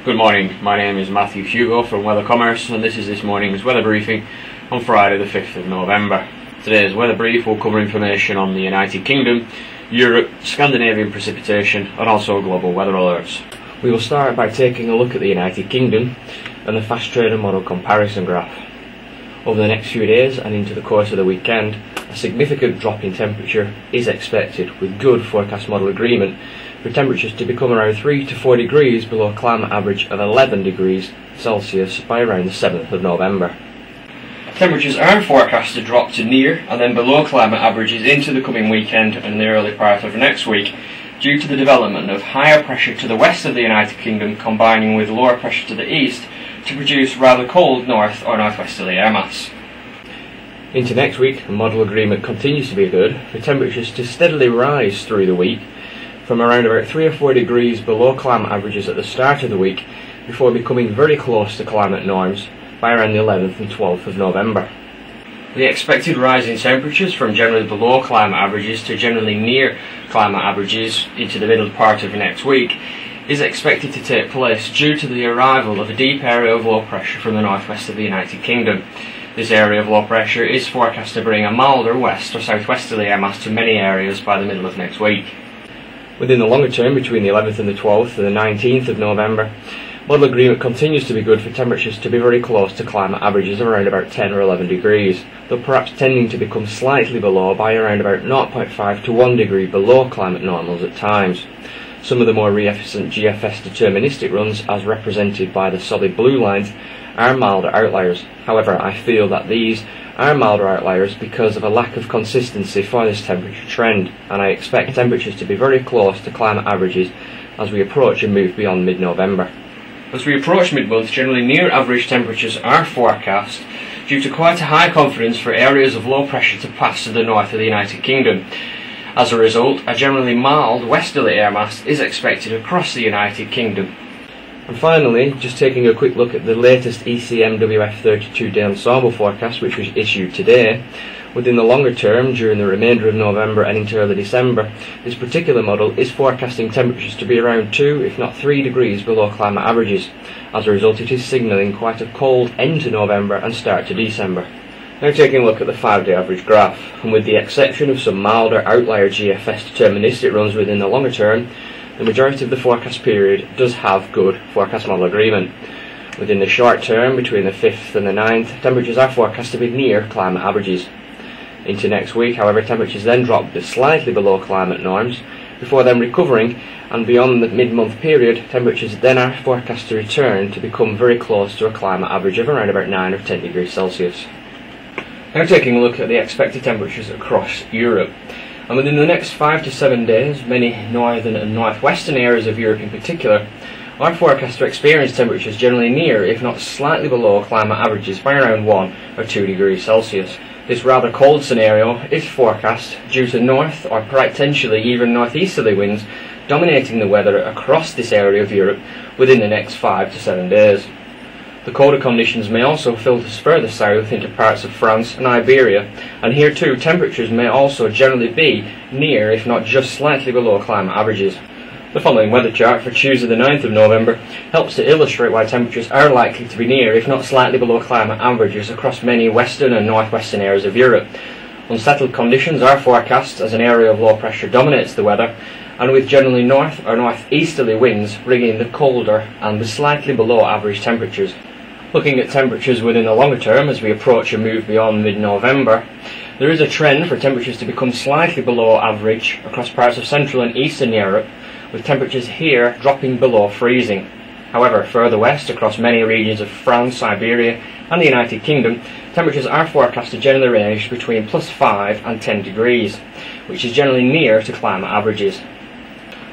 Good morning, my name is Matthew Hugo from Weather Commerce, and this is this morning's weather briefing on Friday the 5th of November. Today's weather brief will cover information on the United Kingdom, Europe, Scandinavian precipitation and also global weather alerts. We will start by taking a look at the United Kingdom and the fast trader model comparison graph. Over the next few days and into the course of the weekend, a significant drop in temperature is expected, with good forecast model agreement for temperatures to become around 3 to 4 degrees below a climate average of 11 degrees Celsius by around the 7th of November. Temperatures are forecast to drop to near and then below climate averages into the coming weekend and the early part of next week due to the development of higher pressure to the west of the United Kingdom combining with lower pressure to the east to produce rather cold north or northwesterly air mass. Into next week, the model agreement continues to be good for temperatures to steadily rise through the week from around about 3 or 4 degrees below climate averages at the start of the week before becoming very close to climate norms by around the 11th and 12th of November. The expected rise in temperatures from generally below climate averages to generally near climate averages into the middle part of next week is expected to take place due to the arrival of a deep area of low pressure from the northwest of the United Kingdom. This area of low pressure is forecast to bring a milder west or southwesterly air mass to many areas by the middle of next week. Within the longer term, between the 11th and the 12th and the 19th of November, model agreement continues to be good for temperatures to be very close to climate averages of around about 10 or 11 degrees, though perhaps tending to become slightly below by around about 0.5 to 1 degree below climate normals at times. Some of the more recent GFS deterministic runs, as represented by the solid blue lines, are milder outliers. However, I feel that these are milder outliers because of a lack of consistency for this temperature trend, and I expect temperatures to be very close to climate averages as we approach and move beyond mid-November. As we approach mid-month, generally near average temperatures are forecast due to quite a high confidence for areas of low pressure to pass to the north of the United Kingdom. As a result, a generally mild westerly air mass is expected across the United Kingdom. And finally, just taking a quick look at the latest ECMWF 32-day ensemble forecast, which was issued today. Within the longer term, during the remainder of November and into early December, this particular model is forecasting temperatures to be around 2, if not 3 degrees below climate averages. As a result, it is signalling quite a cold end to November and start to December. Now taking a look at the 5-day average graph, and with the exception of some milder outlier GFS deterministic runs within the longer term, the majority of the forecast period does have good forecast model agreement. Within the short term, between the 5th and the 9th, temperatures are forecast to be near climate averages. Into next week, however, temperatures then drop slightly below climate norms, before then recovering, and beyond the mid-month period, temperatures then are forecast to return to become very close to a climate average of around about 9 or 10 degrees Celsius. Now taking a look at the expected temperatures across Europe. And within the next 5 to 7 days, many northern and northwestern areas of Europe in particular are forecast to experience temperatures generally near, if not slightly below, climate averages by around 1 or 2 degrees Celsius. This rather cold scenario is forecast due to north or potentially even northeasterly winds dominating the weather across this area of Europe within the next 5 to 7 days. The colder conditions may also filter further south into parts of France and Iberia, and here too temperatures may also generally be near, if not just slightly below, climate averages. The following weather chart for Tuesday the 9th of November helps to illustrate why temperatures are likely to be near, if not slightly below, climate averages across many western and northwestern areas of Europe. Unsettled conditions are forecast as an area of low pressure dominates the weather, and with generally north or northeasterly winds bringing the colder and the slightly below average temperatures. Looking at temperatures within the longer term as we approach and move beyond mid-November, there is a trend for temperatures to become slightly below average across parts of Central and Eastern Europe, with temperatures here dropping below freezing. However, further west across many regions of France, Iberia and the United Kingdom, temperatures are forecast to generally range between +5 and 10 degrees, which is generally near to climate averages.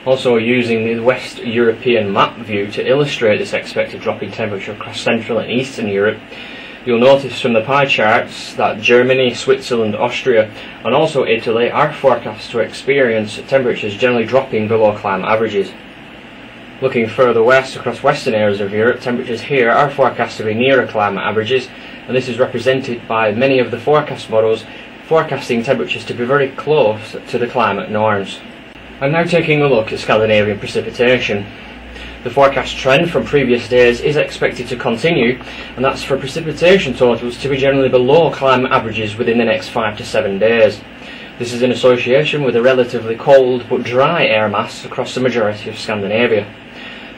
Also using the West European map view to illustrate this expected drop in temperature across Central and Eastern Europe, you'll notice from the pie charts that Germany, Switzerland, Austria and also Italy are forecast to experience temperatures generally dropping below climate averages. Looking further west across western areas of Europe, temperatures here are forecast to be nearer climate averages, and this is represented by many of the forecast models forecasting temperatures to be very close to the climate norms. I'm now taking a look at Scandinavian precipitation. The forecast trend from previous days is expected to continue, and that's for precipitation totals to be generally below climate averages within the next 5 to 7 days. This is in association with a relatively cold but dry air mass across the majority of Scandinavia.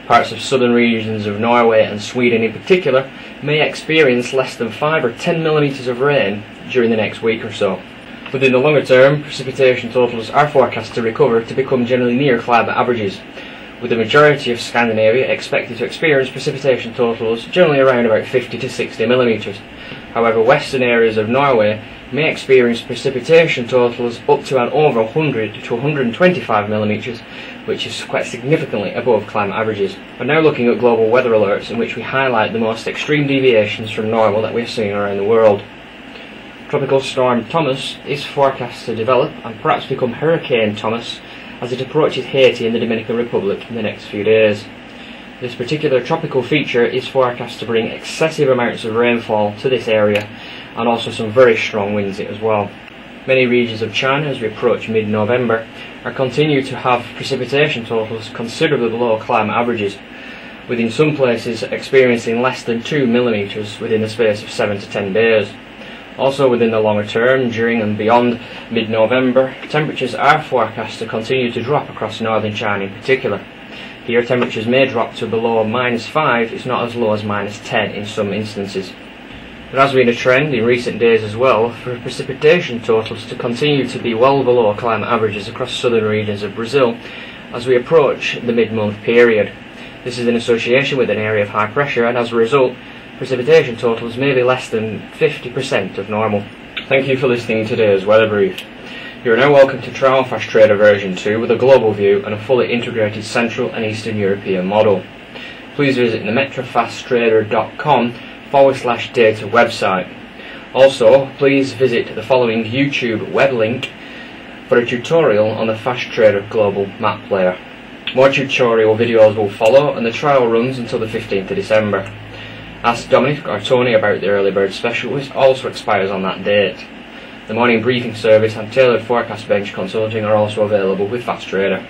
Parts of southern regions of Norway and Sweden in particular may experience less than 5 or 10 millimetres of rain during the next week or so. Within the longer term, precipitation totals are forecast to recover to become generally near climate averages, with the majority of Scandinavia expected to experience precipitation totals generally around about 50 to 60 millimetres. However, western areas of Norway may experience precipitation totals up to and over 100 to 125 millimetres, which is quite significantly above climate averages. We're now looking at global weather alerts in which we highlight the most extreme deviations from normal that we're seeing around the world. Tropical Storm Thomas is forecast to develop and perhaps become Hurricane Thomas as it approaches Haiti in the Dominican Republic in the next few days. This particular tropical feature is forecast to bring excessive amounts of rainfall to this area and also some very strong winds as well. Many regions of China, as we approach mid-November, are continuing to have precipitation totals considerably below climate averages, with in some places experiencing less than 2 millimetres within the space of 7 to 10 days. Also within the longer term, during and beyond mid-November, temperatures are forecast to continue to drop across northern China in particular. Here temperatures may drop to below -5, if not as low as -10 in some instances. There has been a trend in recent days as well for precipitation totals to continue to be well below climate averages across southern regions of Brazil as we approach the mid-month period. This is in association with an area of high pressure, and as a result, precipitation totals may be less than 50% of normal. Thank you for listening to today's weather brief. You are now welcome to try on Fast Trader version 2 with a global view and a fully integrated Central and Eastern European model. Please visit the metrofasttrader.com/data website. Also, please visit the following YouTube web link for a tutorial on the Fast Trader Global Map Player. More tutorial videos will follow, and the trial runs until the 15th of December. Ask Dominic or Tony about the early bird special, which also expires on that date. The morning briefing service and tailored forecast bench consulting are also available with Fast Trader.